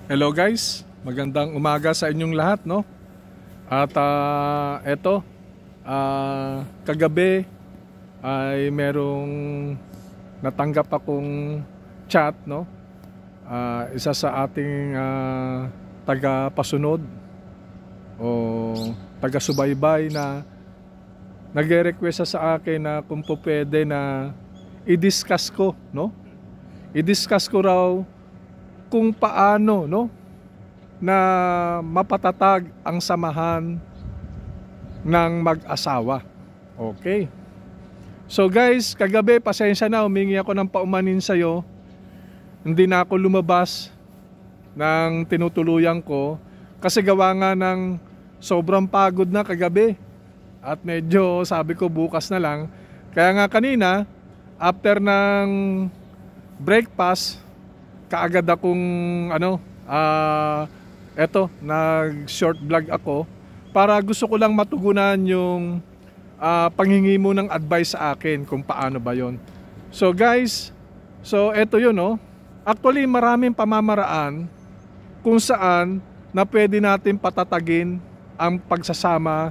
Hello guys, magandang umaga sa inyong lahat, no? At eto, kagabi ay merong natanggap akong chat, no? Isa sa ating taga-pasunod o taga-subaybay na nagre-request sa akin na kung po pwede na i-discuss ko, no? I-discuss ko raw kung paano, no, na mapatatag ang samahan ng mag-asawa. Okay. So guys, kagabi pasensya na, humingi ako ng paumanin sa'yo. Hindi na ako lumabas ng tinutuluyan ko kasi gawa nga ng sobrang pagod na kagabi. At medyo sabi ko bukas na lang. Kaya nga kanina, after ng breakfast, kaagad akong nag-short vlog ako para gusto ko lang matugunan yung panghingi mo ng advice sa akin kung paano ba yon. So guys, eto yun, no? Actually, maraming pamamaraan kung saan na pwede natin patatagin ang pagsasama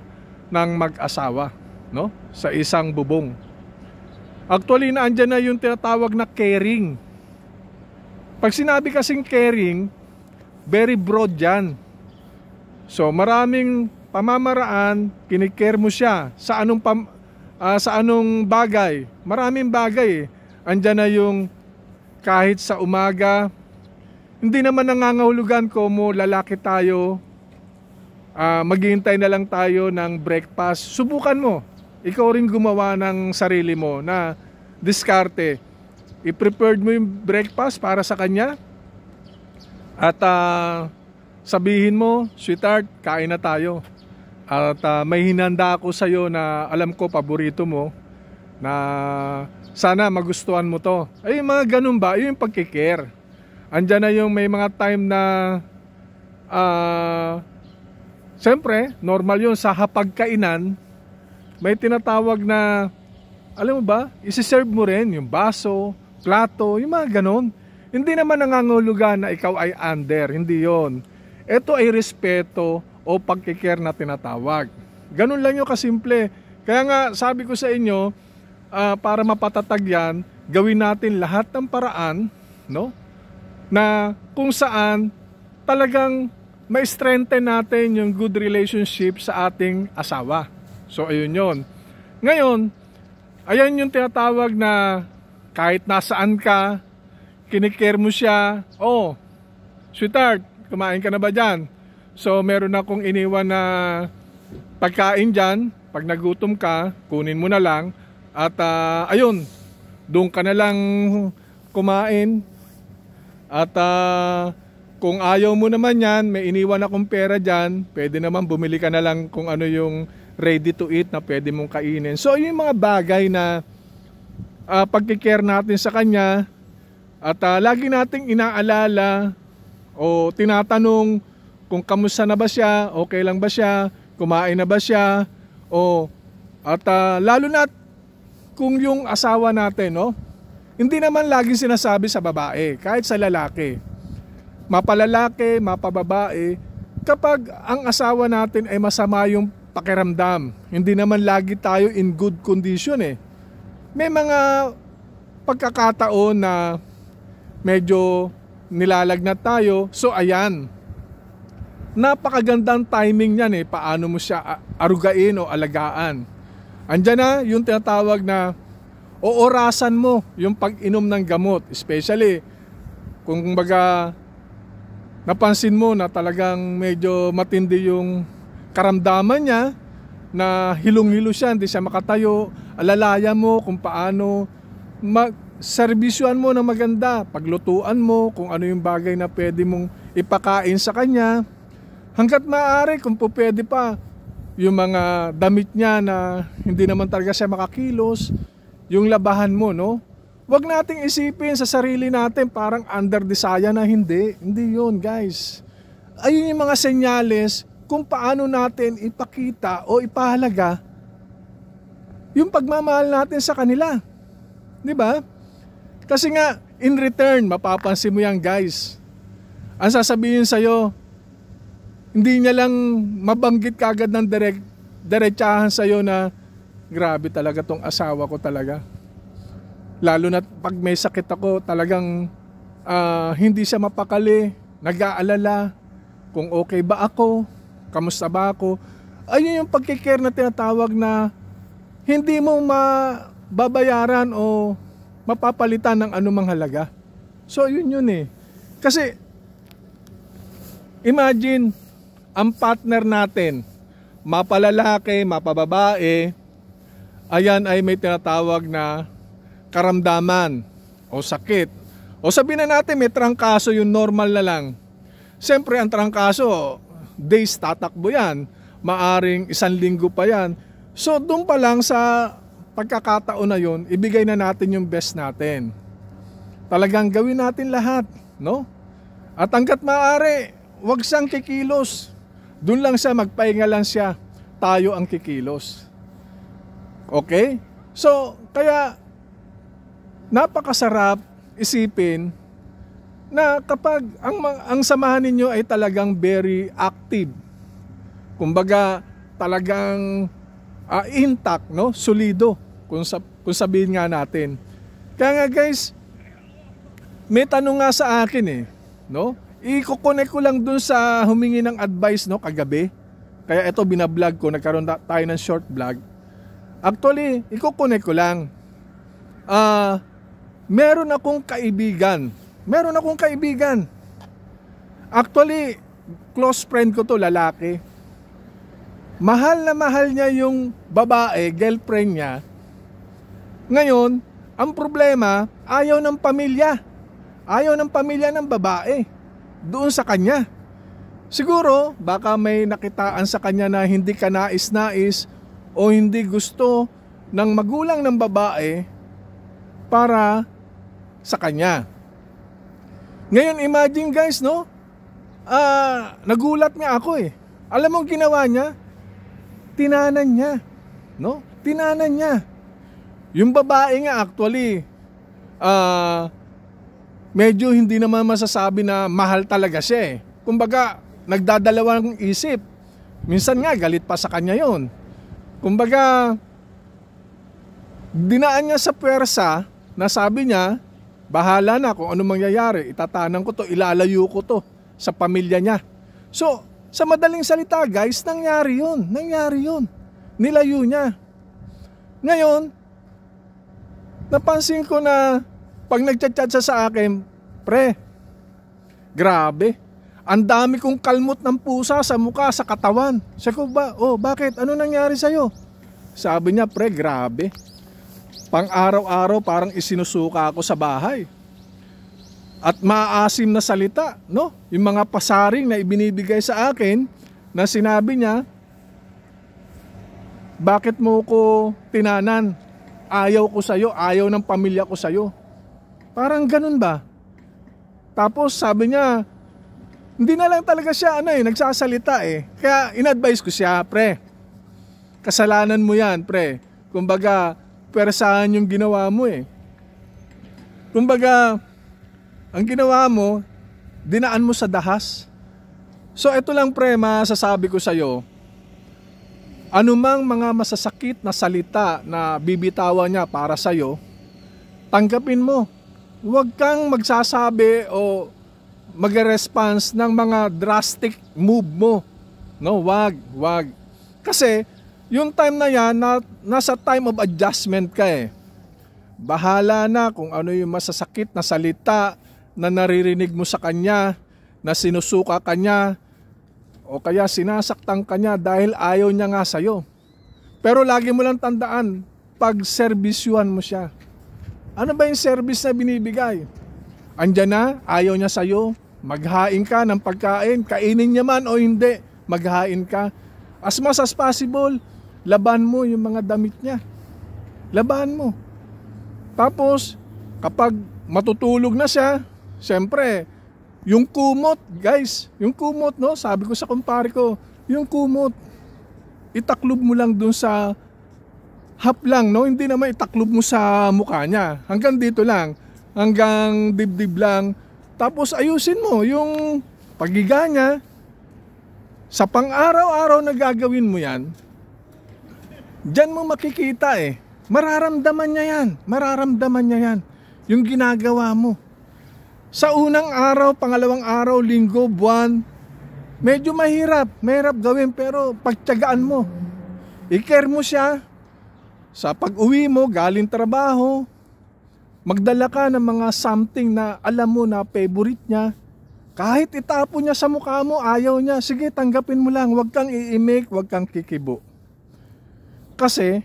ng mag-asawa, no? Sa isang bubong. Actually, naandyan na yung tinatawag na caring. Pag sinabi kasing caring, very broad yan. So maraming pamamaraan, kinikare mo siya. Sa anong bagay? Maraming bagay. Andyan na yung kahit sa umaga, hindi naman nangangahulugan kung lalaki tayo, maghihintay na lang tayo ng breakfast. Subukan mo. Ikaw rin gumawa ng sarili mo na diskarte. I-prepared mo yung breakfast para sa kanya at sabihin mo, sweetheart, kain na tayo. At may hinanda ako sa'yo na alam ko paborito mo na sana magustuhan mo to. Ay, mga ganun ba? Yun yung pagkikare. Andyan na yung may mga time na siyempre, normal yun sa hapagkainan. May tinatawag na, alam mo ba, isi-serve mo rin yung baso, plato, yung mga ganon. Hindi naman nangangahulugan na ikaw ay under, hindi yon. Ito ay respeto o pagkikare na tinatawag. Ganun lang yung kasimple. Kaya nga sabi ko sa inyo, para mapatatag yan, gawin natin lahat ng paraan, no? Na kung saan talagang ma-strengthen natin yung good relationship sa ating asawa. So ayun yon. Ngayon, ayan yung tinatawag na kahit nasaan ka, kinikare mo siya. Oh, sweetheart, kumain ka na ba dyan? So, meron akong iniwan na pagkain dyan. Pag nagutom ka, kunin mo na lang. At ayun, doon ka na lang kumain. At kung ayaw mo naman yan, may iniwan akong pera dyan, pwede naman bumili ka na lang kung ano yung ready to eat na pwede mong kainin. So, yung mga bagay na pagkikare natin sa kanya at lagi nating inaalala o tinatanong kung kamusta na ba siya, okay lang ba siya, kumain na ba siya, lalo na kung yung asawa natin, no? Hindi naman laging sinasabi sa babae, kahit sa lalaki. Mapalalaki, mapababae, kapag ang asawa natin ay masama yung pakiramdam, hindi naman lagi tayo in good condition eh. May mga pagkakataon na medyo nilalagnat tayo. So ayan, napakagandang timing yan eh. Paano mo siya arugain o alagaan. Andyan na yung tinatawag na oorasan mo yung pag-inom ng gamot. Especially kung baga napansin mo na talagang medyo matindi yung karamdaman niya, na hilong-hilo siya, hindi siya makatayo, alalaya mo kung paano serbisyuan mo na maganda, paglutuan mo kung ano yung bagay na pwede mong ipakain sa kanya. Hanggat maaari, kung po pwede pa, yung mga damit niya na hindi naman talaga siya makakilos, yung labahan mo, no? Huwag nating isipin sa sarili natin parang under desire na hindi yun, guys. Ayun yung mga senyales kung paano natin ipakita o ipahalaga yung pagmamahal natin sa kanila. Di ba? Kasi nga, in return, mapapansin mo yan guys. ang sasabihin sa'yo, hindi niya lang mabanggit kagad ng diretsahan sa'yo na grabe talaga tong asawa ko talaga. Lalo na pag may sakit ako, talagang hindi siya mapakali, nag-aalala kung okay ba ako, kamusta ba ako. Ayun yung pagkikare na tinatawag na hindi mo mababayaran o mapapalitan ng anumang halaga. So yun eh. Kasi imagine ang partner natin, mapalalaki, mapababae, ayan ay may tinatawag na karamdaman o sakit. O sabihin na natin may trangkaso, yung normal na lang. Siyempre ang trangkaso, days tatakbo yan. Maaring 1 linggo pa yan. So doon pa lang sa pagkakataon na yun, ibigay na natin yung best natin. Talagang gawin natin lahat, no? At hanggat maaari, wag siyang kikilos. Doon lang siya, magpahinga lang siya. Tayo ang kikilos. Okay? So, kaya napakasarap isipin na kapag ang samahan ninyo ay talagang very active. Kumbaga, talagang intact, no? Solido, kung sabihin nga natin. Kaya nga guys, may tanong nga sa akin eh, no? I-connect ko lang dun sa humingi ng advice, no, kagabi. Kaya ito binablog ko, nagkaroon tayo ng short vlog. Actually, i-connect ko lang. Meron akong kaibigan. Actually, close friend ko to, lalaki. Mahal na mahal niya yung babae, girlfriend niya. Ngayon, ang problema, ayaw ng pamilya. Ayaw ng pamilya ng babae doon sa kanya. Siguro, baka may nakitaan sa kanya na hindi ka nais-nais o hindi gusto ng magulang ng babae para sa kanya. Ngayon, imagine guys, no? Nagulat nga ako eh. Alam mo ginawa niya? Tinanan niya, no? Tinanan niya. Yung babae nga actually, medyo hindi naman masasabi na mahal talaga siya eh. Kumbaga, nagdadalawang isip. Minsan nga, galit pa sa kanya yon. Kumbaga, dinaan niya sa pwersa na sabi niya, bahala na kung ano mangyayari, itatanan ko to, ilalayo ko to sa pamilya niya. So, sa madaling salita guys, nangyari yun. Nilayo niya. Ngayon, napansin ko na pag nagchat-chat siya sa akin, pre, grabe, ang dami kong kalmot ng pusa sa mukha, sa katawan. Sabi ko ba, bakit? Ano nangyari sa'yo? Sabi niya, pre, grabe. Pang araw-araw parang isinusuka ako sa bahay. At maasim na salita, no? Yung mga pasaring na ibinibigay sa akin na sinabi niya, bakit mo ko tinanan? Ayaw ko sa'yo, ayaw ng pamilya ko sa'yo. Parang ganun ba? Tapos sabi niya, hindi na lang talaga siya nagsasalita eh. Kaya in-advise ko siya, pre, kasalanan mo yan, pre. Kumbaga, pwersahan yung ginawa mo eh. Kumbaga, ang ginawa mo, dinaan mo sa dahas. So ito lang pre, masasabi ko sa'yo, anumang mga masasakit na salita na bibitawan niya para sa'yo, tanggapin mo. Huwag kang magsasabi o mag-response ng mga drastic move mo. No, wag. Kasi yung time na yan, nasa time of adjustment ka eh. Bahala na kung ano yung masasakit na salita na naririnig mo sa kanya, na sinusuka kanya, o kaya sinasaktan kanya dahil ayaw niya nga sa'yo. Pero lagi mo lang tandaan, pag-servisyuhan mo siya. Ano ba yung service na binibigay? Andyan na, ayaw niya sa'yo, maghain ka ng pagkain, kainin niya man o hindi, maghain ka. As much as possible, laban mo yung mga damit niya. Laban mo. Tapos, kapag matutulog na siya, siyempre, yung kumot, guys, yung kumot, no? Sabi ko sa kumpare ko, yung kumot, itaklob mo lang dun sa hap lang, no? Hindi naman itaklob mo sa mukha niya. Hanggang dito lang, hanggang dibdib lang, Tapos ayusin mo yung paghiga niya. Sa pang-araw-araw na gagawin mo yan, diyan mo makikita mararamdaman niya yan. Mararamdaman niya yan. Yung ginagawa mo. Sa unang araw, pangalawang araw, linggo, buwan, medyo mahirap gawin, pero pagtiyagaan mo. I-care mo siya. Sa pag-uwi mo, galing trabaho, magdala ka ng mga something na alam mo na favorite niya. Kahit itapon niya sa mukha mo, ayaw niya, sige, tanggapin mo lang. Huwag kang iimik, huwag kang kikibo. Kasi,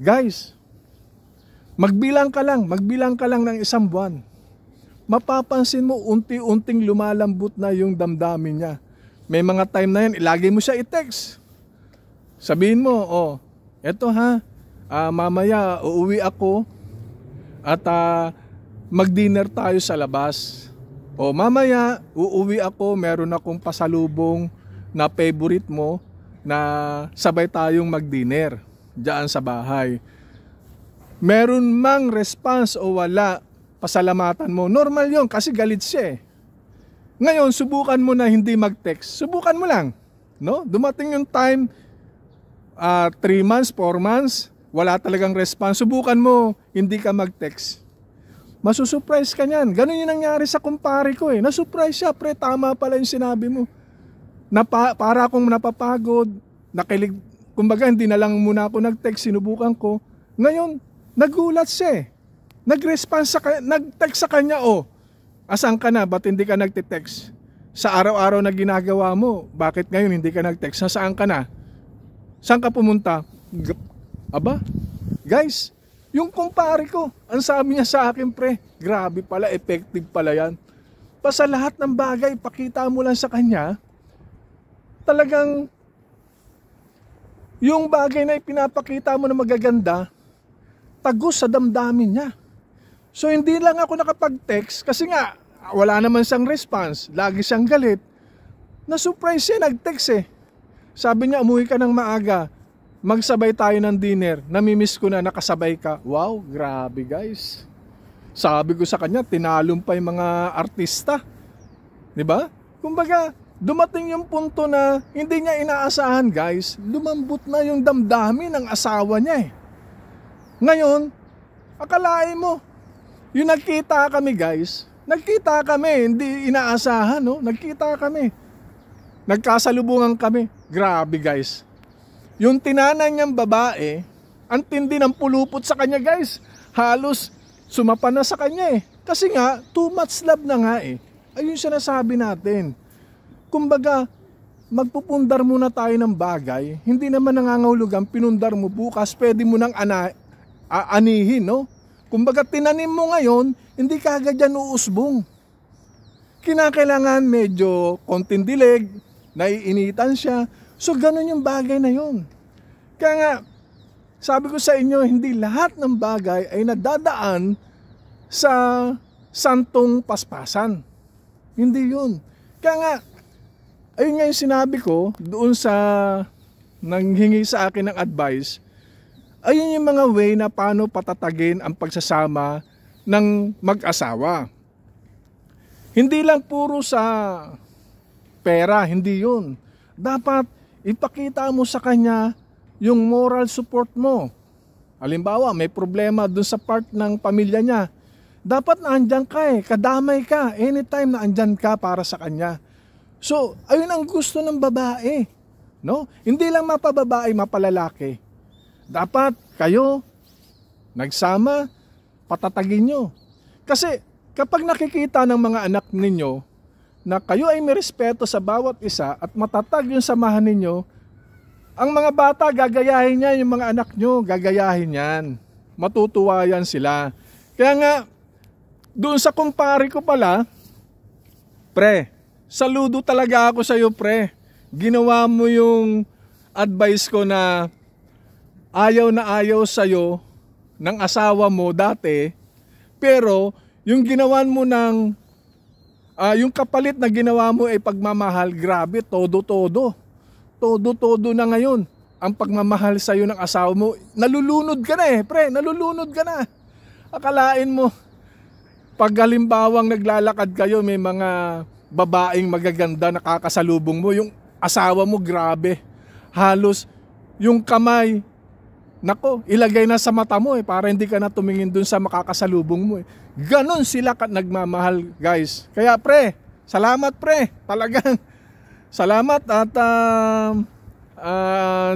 guys, magbilang ka lang ng 1 buwan. Mapapansin mo, unti-unting lumalambot na yung damdamin niya. May mga time na yan, ilagay mo siya i-text. Sabihin mo, eto mamaya uuwi ako at mag-dinner tayo sa labas. Mamaya uuwi ako, meron akong pasalubong na favorite mo na sabay tayong mag-dinner diyan sa bahay. Meron mang response o wala, pasalamatan mo. Normal yon kasi galit siya. Ngayon, subukan mo na hindi mag-text. Subukan mo lang. No? Dumating yung time, 3 months, 4 months, wala talagang response. Subukan mo, hindi ka mag-text. Masusurprise ka niyan. Ganun yung nangyari sa kumpare ko Nasurprise siya, pre, tama pala yung sinabi mo. Para akong napapagod, nakilig, kumbaga hindi na lang muna ako nag-text, sinubukan ko. Ngayon, nagulat siya nag-text sa kanya, asan ka na? Ba't hindi ka nagte-text? Sa araw-araw na ginagawa mo, bakit ngayon hindi ka nag-text? Saan ka na? Saan ka pumunta? Aba, guys, yung kumpare ko, ang sabi niya sa akin, pre, grabe pala, effective pala yan. Sa lahat ng bagay, pakita mo lang sa kanya, talagang yung bagay na ipinapakita mo na magaganda, tagos sa damdamin niya. So hindi lang ako nakapag-text kasi nga wala naman siyang response, lagi siyang galit. Na-surprise siya, nag-text Sabi niya, umuwi ka ng maaga, magsabay tayo ng dinner, namimiss ko na nakasabay ka. Wow, grabe guys. Sabi ko sa kanya, tinalong pa yung mga artista. 'Di ba? Kumbaga, dumating yung punto na hindi niya inaasahan, guys. Lumambot na yung damdamin ng asawa niya Ngayon, akalain mo, yung nagkita kami, guys, hindi inaasahan, nagkita kami. Nagkasalubungan kami. Grabe, guys. Yung tinanay niyang babae, ang tindi ng pulupot sa kanya, guys. Halos sumapa na sa kanya Kasi nga, too much love na nga Ayun siya nasabi natin. Kumbaga, magpupundar muna tayo ng bagay, hindi naman nangangahulugan, pinundar mo bukas, pwede mo nang anihin, Kumbaga, tinanim mo ngayon, hindi ka agad yan uusbong. Kinakailangan medyo konting dilig, naiinitan siya. So, ganun yung bagay na yun. Kaya nga, sabi ko sa inyo, hindi lahat ng bagay ay nadadaan sa santong paspasan. Hindi yun. Kaya nga, ayun nga yung sinabi ko doon sa nanghingi sa akin ng advice, ayun yung mga way na paano patatagin ang pagsasama ng mag-asawa. Hindi lang puro sa pera, hindi yun. Dapat ipakita mo sa kanya yung moral support mo. Halimbawa, may problema dun sa part ng pamilya niya. Dapat naandyan ka kadamay ka, anytime naandyan ka para sa kanya. So, ayun ang gusto ng babae. Hindi lang mapababae, mapalalaki. Dapat kayo, nagsama, patatagin nyo. Kasi kapag nakikita ng mga anak ninyo na kayo ay may respeto sa bawat isa at matatag yung samahan ninyo, ang mga bata gagayahin niya, yung mga anak nyo gagayahin yan. Matutuwa yan sila. Kaya nga, doon sa kumpare ko pala, pre, saludo talaga ako sa iyo, pre. Ginawa mo yung advice ko na ayaw sa'yo ng asawa mo dati, pero yung ginawan mo ng, yung kapalit na ginawa mo ay pagmamahal, grabe, todo-todo. Todo-todo na ngayon. Ang pagmamahal sa'yo ng asawa mo, nalulunod ka na pre, nalulunod ka na. Akalain mo, Pag halimbawang naglalakad kayo, may mga babaeng magaganda nakakasalubong mo, yung asawa mo grabe, halos yung kamay, nako, ilagay na sa mata mo para hindi ka na tumingin dun sa makakasalubong mo Ganon sila nagmamahal, guys. Kaya pre, salamat pre, talagang salamat at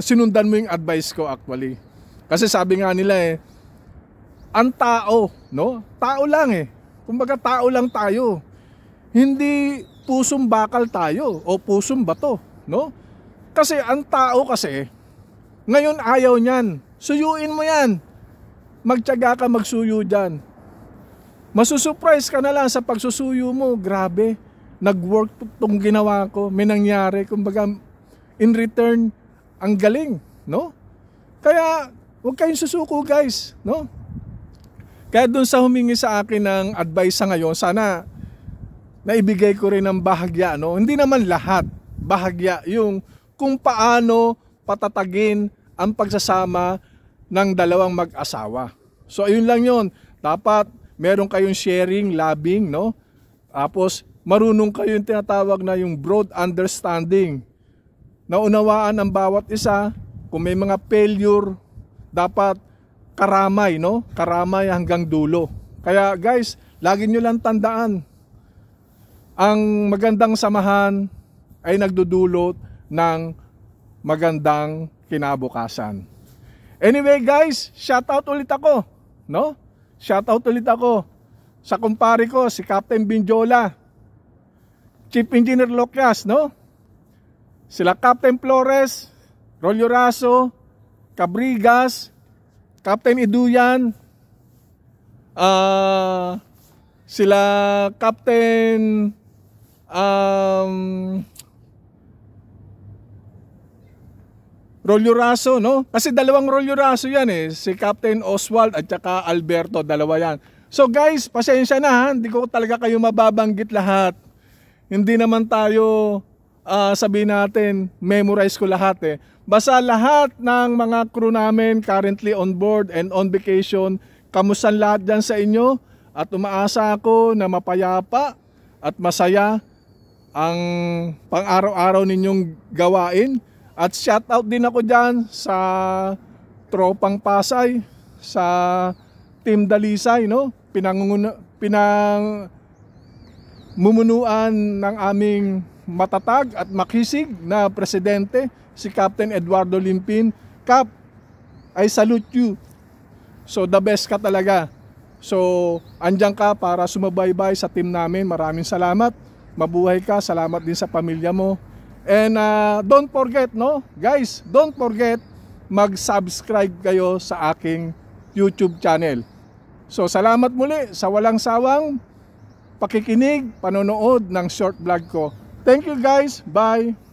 sinundan mo yung advice ko actually. Kasi sabi nga nila ang tao, no? Tao lang Kumbaga tao lang tayo. Hindi pusong bakal tayo o pusong bato, no? Kasi ang tao kasi ngayon ayaw niyan. Suyuin mo yan. Magtiyaga ka magsuyo dyan. Masusurprise ka na lang sa pagsusuyo mo. Grabe. Nag-work itong ginawa ko. May nangyari. Kumbaga, in return, ang galing. No? Kaya, huwag kayong susuko guys. No? Kaya dun sa humingi sa akin ng advice sa ngayon, sana naibigay ko rin ng bahagya. No? Hindi naman lahat. Bahagya. Yung kung paano patatagin ang pagsasama ng dalawang mag-asawa. So ayun lang yun. Dapat meron kayong sharing, loving, no? Tapos marunong kayo yung tinatawag na yung broad understanding. Naunawaan ang bawat isa. Kung may mga failure, dapat karamay, no? Karamay hanggang dulo. Kaya guys, lagi nyo lang tandaan, ang magandang samahan ay nagdudulot ng magandang kinabukasan. Anyway guys, shout out ulit ako, no? Shout out ulit ako sa kumpare ko, si Captain Binjola, Chief Engineer Lokyas, no? Sila Captain Flores, Rolyo Raso, Cabrigas, Captain Iduyan, sila Captain Rolyo Raso, no? Kasi dalawang Rolyo Raso yan si Captain Oswald at saka Alberto, dalawa yan. So guys, pasensya na hindi ko talaga kayo mababanggit lahat. Hindi naman tayo sabihin natin, memorize ko lahat Basta lahat ng mga crew namin currently on board and on vacation, kamusta lahat dyan sa inyo? At umaasa ako na mapayapa at masaya ang pang-araw-araw ninyong gawain. At shout out din ako dyan sa Tropang Pasay, sa Team Dalisay, no? Mumunuan ng aming matatag at makisig na presidente, si Captain Eduardo Limpin. Cap, I salute you. So the best ka talaga. So andyan ka para sumabaybay sa team namin. Maraming salamat. Mabuhay ka. Salamat din sa pamilya mo. And don't forget, no? Guys, don't forget mag-subscribe kayo sa aking YouTube channel. So salamat muli sa walang sawang pakikinig, panonood ng short vlog ko. Thank you guys. Bye.